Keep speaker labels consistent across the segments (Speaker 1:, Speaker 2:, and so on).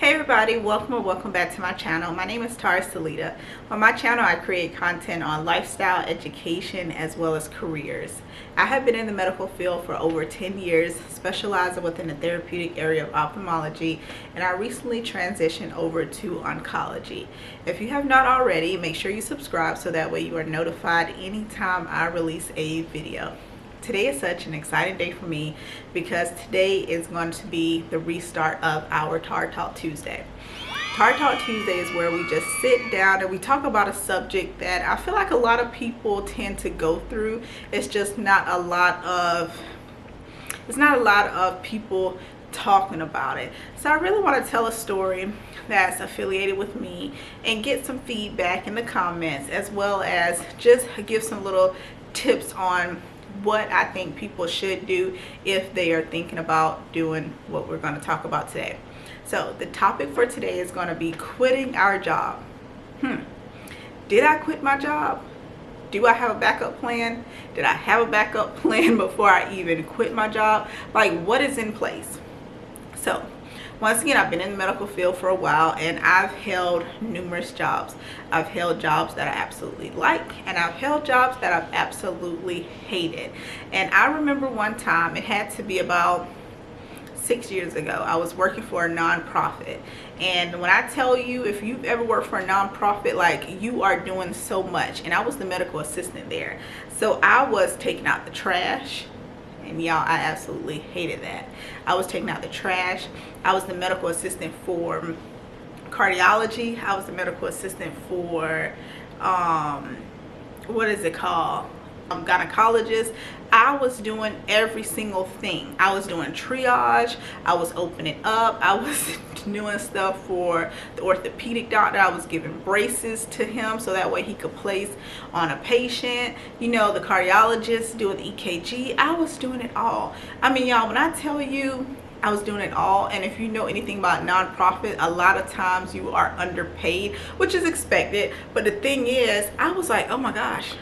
Speaker 1: Hey everybody, welcome or welcome back to my channel. My name is Tara.c.graham. On my channel I create content on lifestyle, education, as well as careers. I have been in the medical field for over 10 years, specializing within the therapeutic area of ophthalmology, and I recently transitioned over to oncology. If you have not already, make sure you subscribe so that way you are notified anytime I release a video. Today is such an exciting day for me because today is going to be the restart of our Tara Talk Tuesday. Tara Talk Tuesday is where we just sit down and we talk about a subject that I feel like a lot of people tend to go through. It's just not a lot of people talking about it. So I really want to tell a story that's affiliated with me and get some feedback in the comments, as well as just give some little tips on what I think people should do if they are thinking about doing what we're going to talk about today. So the topic for today is going to be quitting our job. Did I quit my job? Do I have a backup plan? Did I have a backup plan before I even quit my job? Like, what is in place? So once again, I've been in the medical field for a while and I've held numerous jobs. I've held jobs that I absolutely like, and I've held jobs that I've absolutely hated. And I remember one time, it had to be about 6 years ago, I was working for a nonprofit. And when I tell you, if you've ever worked for a nonprofit, like, you are doing so much. And I was the medical assistant there. So I was taking out the trash. And y'all, I absolutely hated that. I was taking out the trash. I was the medical assistant for cardiology. I was the medical assistant for what is it called? Gynecologist. I was doing every single thing. I was doing triage. I was opening up. I was doing stuff for the orthopedic doctor. I was giving braces to him so that way he could place on a patient. You know, the cardiologist doing the EKG. I was doing it all. I mean, y'all, when I tell you I was doing it all, and if you know anything about nonprofit, a lot of times you are underpaid, which is expected. But the thing is, I was like, oh my gosh,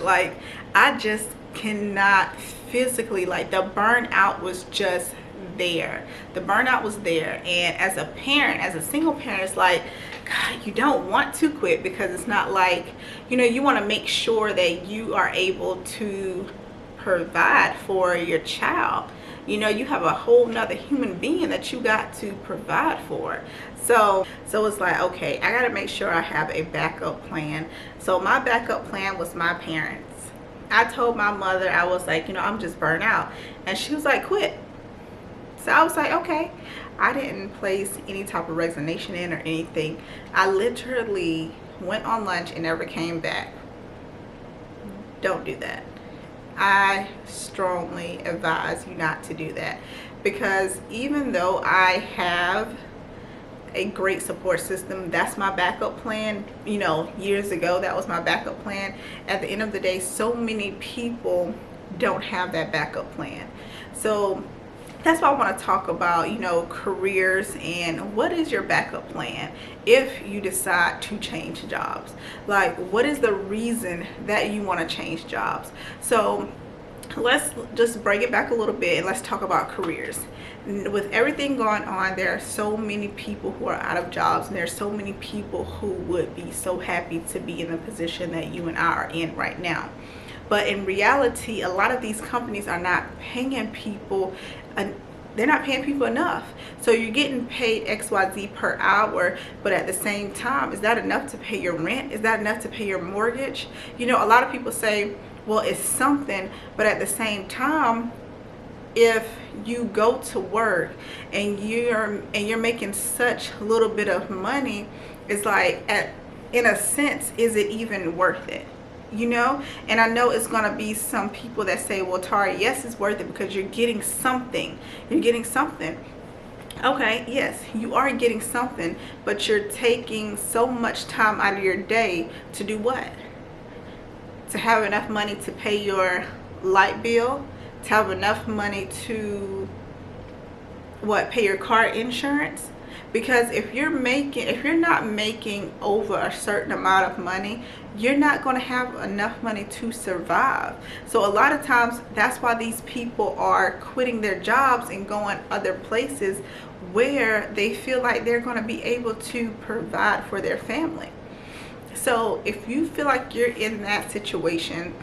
Speaker 1: like, I just cannot physically, like, the burnout was just there. The burnout was there. And as a parent, as a single parent, it's like, God, you don't want to quit, because it's not like, you know, you want to make sure that you are able to provide for your child. You know, you have a whole nother human being that you got to provide for. So it's like, okay, I got to make sure I have a backup plan. So my backup plan was my parents. I told my mother, I was like, you know, I'm just burnt out. And she was like, quit. So I was like, okay. I didn't place any type of resignation in or anything. I literally went on lunch and never came back. Don't do that. I strongly advise you not to do that, because even though I have a great support system, that's my backup plan. You know, years ago, that was my backup plan. At the end of the day, so many people don't have that backup plan. So that's why I want to talk about, you know, careers and what is your backup plan if you decide to change jobs. Like, what is the reason that you want to change jobs? So let's just break it back a little bit and let's talk about careers. With everything going on, there are so many people who are out of jobs, and there are so many people who would be so happy to be in the position that you and I are in right now. But in reality, a lot of these companies are not paying people, they're not paying people enough. So you're getting paid XYZ per hour, but at the same time, is that enough to pay your rent? Is that enough to pay your mortgage? You know, a lot of people say, well, it's something, but at the same time, if you go to work and you're making such little bit of money, it's like, in a sense, is it even worth it? You know? And I know it's gonna be some people that say, well, Tara, yes, it's worth it because you're getting something. You're getting something. Okay, yes, you are getting something, but you're taking so much time out of your day to do what? To have enough money to pay your light bill, to have enough money to pay your car insurance. Because if you're not making over a certain amount of money, you're not going to have enough money to survive. So a lot of times that's why these people are quitting their jobs and going other places where they feel like they're going to be able to provide for their family. So if you feel like you're in that situation,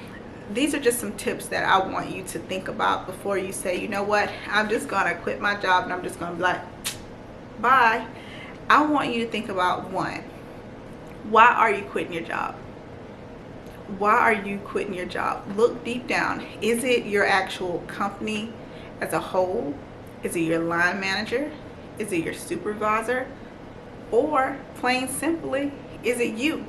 Speaker 1: these are just some tips that I want you to think about before you say, you know what, I'm just going to quit my job and I'm just going to be like, bye. I want you to think about, one, why are you quitting your job? Why are you quitting your job? Look deep down. Is it your actual company as a whole? Is it your line manager? Is it your supervisor? Or plain simply, is it you?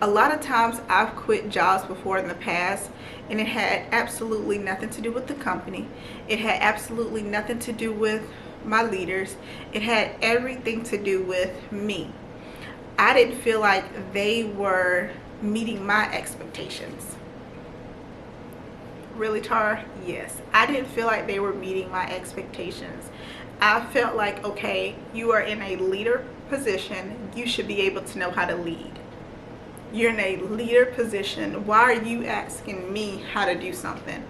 Speaker 1: A lot of times I've quit jobs before in the past, and it had absolutely nothing to do with the company. It had absolutely nothing to do with my leaders. It had everything to do with me. I didn't feel like they were meeting my expectations. Really, Tara? Yes. I didn't feel like they were meeting my expectations. I felt like, okay, you are in a leader position. You should be able to know how to lead. You're in a leader position. Why are you asking me how to do something?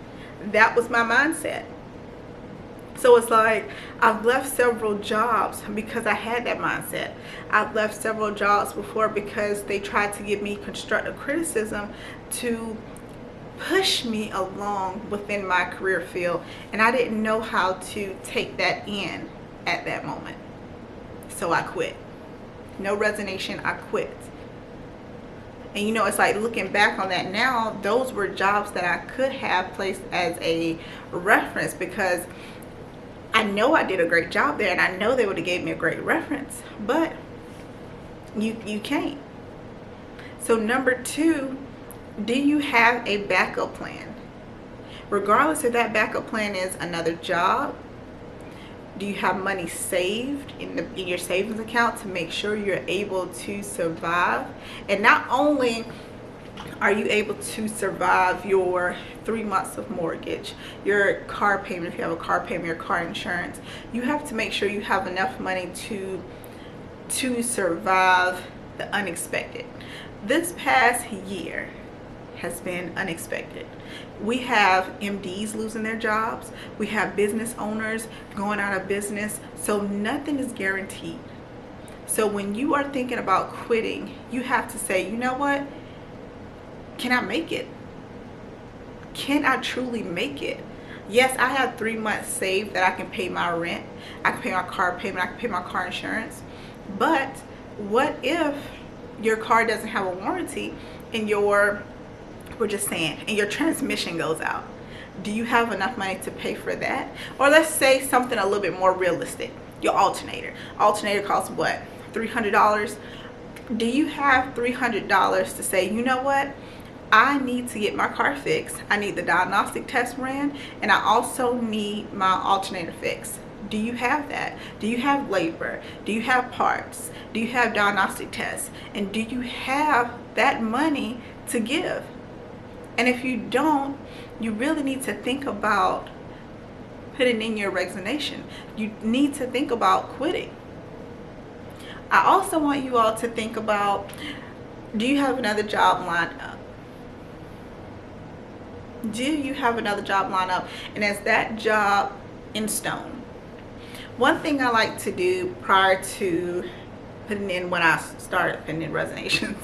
Speaker 1: That was my mindset. So it's like, I've left several jobs because I had that mindset. I've left several jobs before because they tried to give me constructive criticism to push me along within my career field, and I didn't know how to take that in at that moment. So I quit. No resignation, I quit. And you know, it's like, looking back on that now, those were jobs that I could have placed as a reference, because I know I did a great job there and I know they would have gave me a great reference, but you can't. So number two, do you have a backup plan? Regardless if that backup plan is another job, do you have money saved in your savings account to make sure you're able to survive? And not only are you able to survive your 3 months of mortgage, your car payment, if you have a car payment, your car insurance, you have to make sure you have enough money to survive the unexpected. This past year has been unexpected. We have MDs losing their jobs. We have business owners going out of business. So nothing is guaranteed. So when you are thinking about quitting, you have to say, you know what? Can I make it? Can I truly make it? Yes, I have 3 months saved that I can pay my rent. I can pay my car payment. I can pay my car insurance. But what if your car doesn't have a warranty and your transmission goes out? Do you have enough money to pay for that? Or let's say something a little bit more realistic. Your alternator. Alternator costs what? $300? Do you have $300 to say, you know what? I need to get my car fixed. I need the diagnostic test ran, and I also need my alternator fixed. Do you have that? Do you have labor? Do you have parts? Do you have diagnostic tests? And do you have that money to give? And if you don't, you really need to think about putting in your resignation. You need to think about quitting. I also want you all to think about, do you have another job lined up? Do you have another job lined up? And is that job in stone? One thing I like to do prior to putting in, when I started putting in resignations,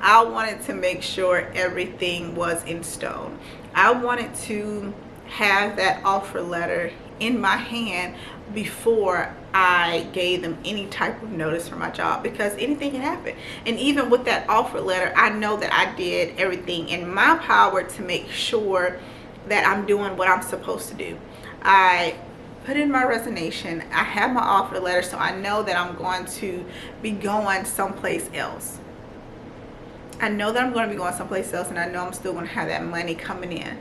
Speaker 1: I wanted to make sure everything was in stone. I wanted to have that offer letter in my hand before I gave them any type of notice for my job, because anything can happen. And even with that offer letter, I know that I did everything in my power to make sure that I'm doing what I'm supposed to do. I put in my resignation. I have my offer letter, so I know that I'm going to be going someplace else. I know that I'm going to be going someplace else, and I know I'm still going to have that money coming in.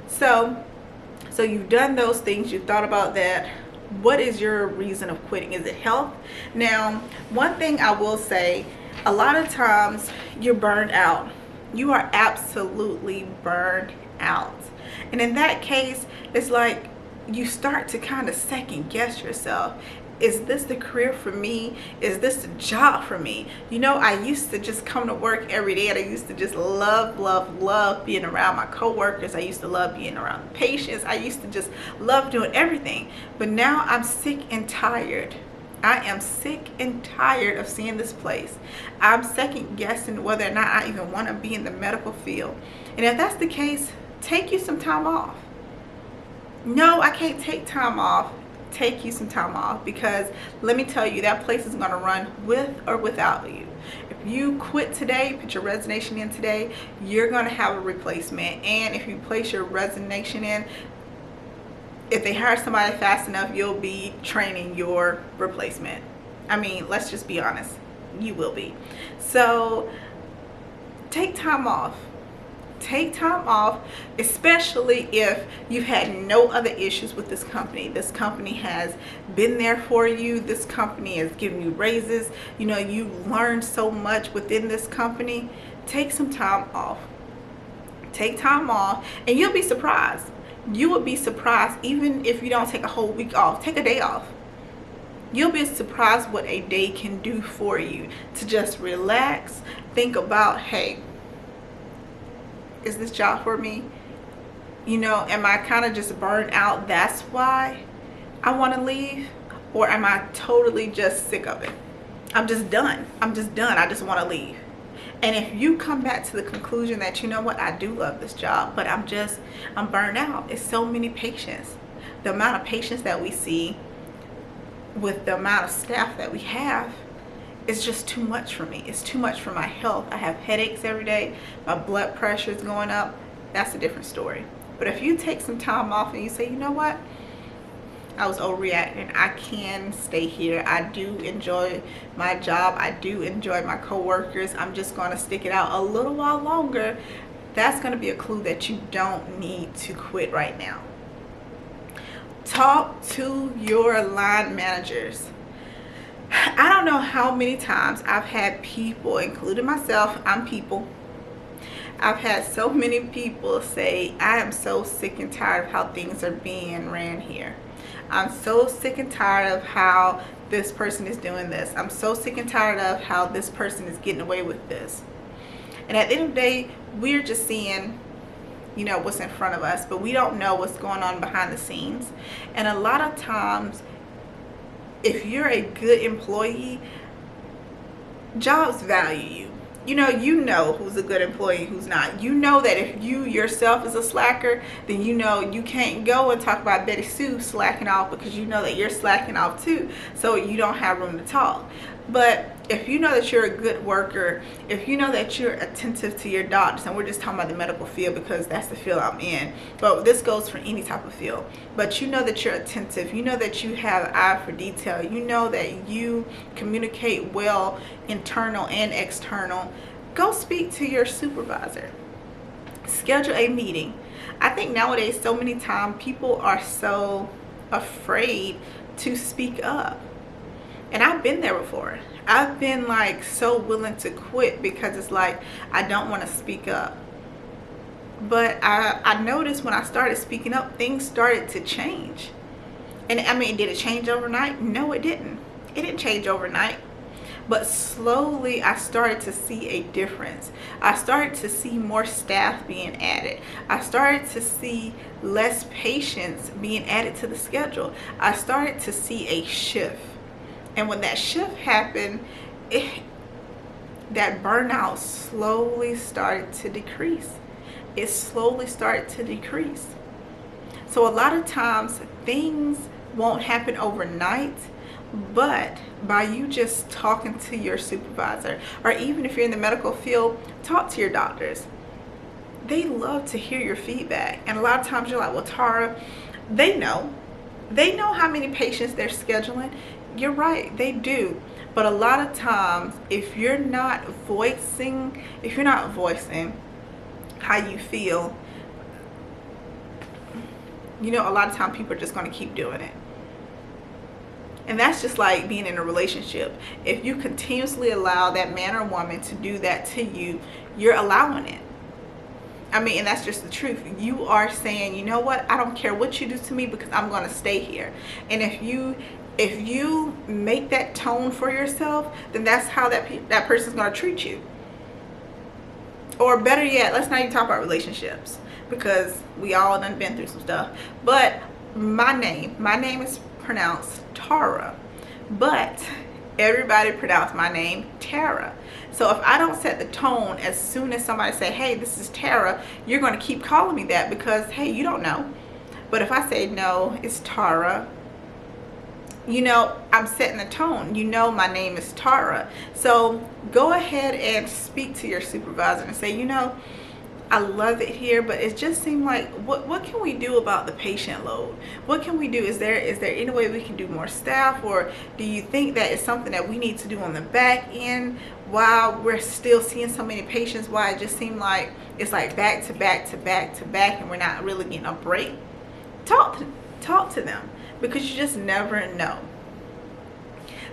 Speaker 1: So you've done those things. You thought about that. What is your reason of quitting? Is it health? Now, one thing I will say, a lot of times you're burned out. You are absolutely burned out. And in that case, it's like you start to kind of second guess yourself. is this the career for me? Is this the job for me? You know, I used to just come to work every day, and I used to just love being around my coworkers. I used to love being around patients. I used to just love doing everything. But now I'm sick and tired. I am sick and tired of seeing this place. I'm second guessing whether or not I even want to be in the medical field. And if that's the case, take you some time off. No, I can't take time off. Take you some time off, because let me tell you, that place is going to run with or without you. If you quit today, put your resignation in today, you're going to have a replacement. And if you place your resignation in, if they hire somebody fast enough, you'll be training your replacement. I mean, let's just be honest, you will be. So take time off. Take time off, especially if you've had no other issues with this company. This company has been there for you. This company has given you raises. You know, you learned so much within this company. Take some time off. Take time off, and you'll be surprised. You will be surprised, even if you don't take a whole week off. Take a day off. You'll be surprised what a day can do for you. To just relax, think about, hey, is this job for me? You know, am I kind of just burnt out? That's why I want to leave? Or am I totally just sick of it? I'm just done. I just want to leave. And if you come back to the conclusion that, you know what, I do love this job, but I'm burnt out. It's so many patients. The amount of patients that we see with the amount of staff that we have, it's just too much for me. It's too much for my health. I have headaches every day. My blood pressure is going up. That's a different story. But if you take some time off and you say, you know what, I was overreacting. I can stay here. I do enjoy my job. I do enjoy my coworkers. I'm just going to stick it out a little while longer. That's going to be a clue that you don't need to quit right now. Talk to your line managers. I don't know how many times I've had people, including myself, I'm people. I've had so many people say, I am so sick and tired of how things are being ran here. I'm so sick and tired of how this person is doing this. I'm so sick and tired of how this person is getting away with this. And at the end of the day, we're just seeing, you know, what's in front of us, but we don't know what's going on behind the scenes. And a lot of times, if you're a good employee, jobs value you. You know who's a good employee, who's not. You know that if you yourself is a slacker, then you know you can't go and talk about Betty Sue slacking off, because you know that you're slacking off too. So you don't have room to talk. But if you know that you're a good worker, if you know that you're attentive to your doctors, and we're just talking about the medical field because that's the field I'm in, but this goes for any type of field. But you know that you're attentive, you know that you have an eye for detail, you know that you communicate well, internal and external, go speak to your supervisor. Schedule a meeting. I think nowadays so many times people are so afraid to speak up. And I've been there before. I've been like so willing to quit because it's like I don't want to speak up. But I noticed when I started speaking up, things started to change. And I mean, did it change overnight? No, it didn't. It didn't change overnight. But slowly I started to see a difference. I started to see more staff being added. I started to see less patients being added to the schedule. I started to see a shift. And when that shift happened, that burnout slowly started to decrease. It slowly started to decrease. So a lot of times things won't happen overnight, but by you just talking to your supervisor, or even if you're in the medical field, talk to your doctors. They love to hear your feedback. And a lot of times you're like, well, Tara, they know how many patients they're scheduling. You're right, they do. But a lot of times, if you're not voicing how you feel, you know, a lot of times people are just going to keep doing it. And that's just like being in a relationship. If you continuously allow that man or woman to do that to you, you're allowing it. I mean, and that's just the truth. You are saying, you know what, I don't care what you do to me because I'm going to stay here. And if you If you make that tone for yourself, then that's how that person's going to treat you. Or better yet, let's not even talk about relationships, because we all done been through some stuff. But my name is pronounced Tara, but everybody pronounce my name Tara. So if I don't set the tone, as soon as somebody say, hey, this is Tara, you're going to keep calling me that because, hey, you don't know. But if I say, no, it's Tara, you know, I'm setting the tone. You know, my name is Tara. So go ahead and speak to your supervisor and say, you know, I love it here, but it just seemed like, what can we do about the patient load? What can we do? Is there any way we can do more staff, or do you think that it's something that we need to do on the back end while we're still seeing so many patients? Why it just seemed like it's like back to back to back to back, and we're not really getting a break? Talk to them, because you just never know.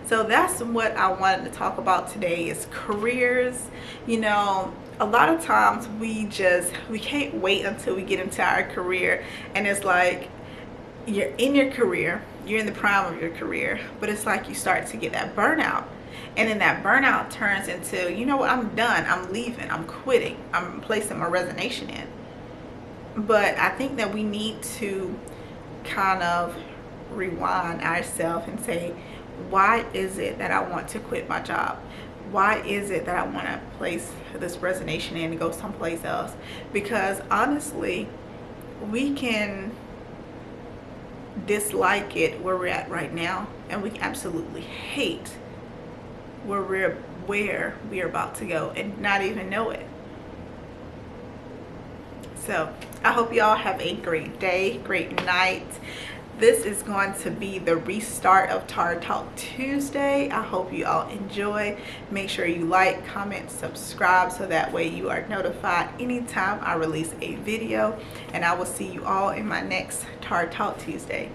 Speaker 1: So that's what I wanted to talk about today, is careers. You know, a lot of times we can't wait until we get into our career, and it's like you're in your career, you're in the prime of your career, but it's like you start to get that burnout, and then that burnout turns into, you know what, I'm done, I'm leaving, I'm quitting, I'm placing my resignation in. But I think that we need to kind of rewind ourselves and say, why is it that I want to quit my job? Why is it that I want to place this resignation in and go someplace else? Because honestly, we can dislike it where we're at right now, and we can absolutely hate where we are about to go and not even know it. So I hope y'all have a great day, great night. This is going to be the restart of Tara Talk Tuesday. I hope you all enjoy. Make sure you like, comment, subscribe, so that way you are notified anytime I release a video. And I will see you all in my next Tara Talk Tuesday.